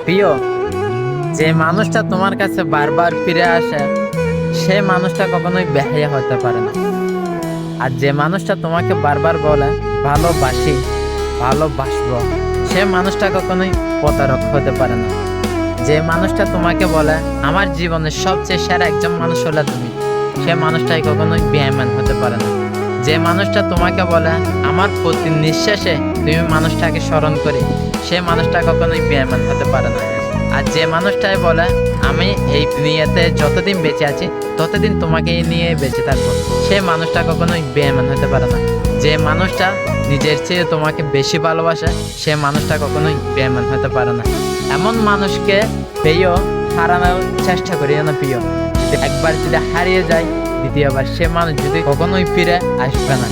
প্রিয়, যে মানুষটা তোমার কাছে বারবার ফিরে আসে সে মানুষটা কখনোই বেহায়া হতে পারে না। আর যে মানুষটা তোমাকে বারবার বলে ভালোবাসি, ভালোবাসবো, সে মানুষটা কখনোই প্রতারক হতে পারে না। যে মানুষটা তোমাকে বলে আমার জীবনের সবচেয়ে সেরা একজন মানুষ হলে তুমি, সে মানুষটাই কখনোই বেঈমান হতে পারে না। যে মানুষটা তোমাকে বলে আমার প্রতি নিঃশ্বাসে তুমি মানুষটাকে স্মরণ করি, সে মানুষটা কখনোই বেঈমান হতে পারে না। আর যে মানুষটাই বলে আমি এই দুনিয়াতে যতদিন বেঁচে আছি ততদিন তোমাকে নিয়ে বেঁচে থাকবো, সে মানুষটা কখনোই বেঈমান হতে পারে না। যে মানুষটা নিজের চেয়ে তোমাকে বেশি ভালোবাসে সে মানুষটা কখনোই বেঈমান হতে পারে না। এমন মানুষকে প্রিয় হারানোর চেষ্টা করিও না প্রিয়। একবার যদি হারিয়ে যায় দ্বিতীয়বার সে মানুষ যদি কখনোই ফিরে আসবে না।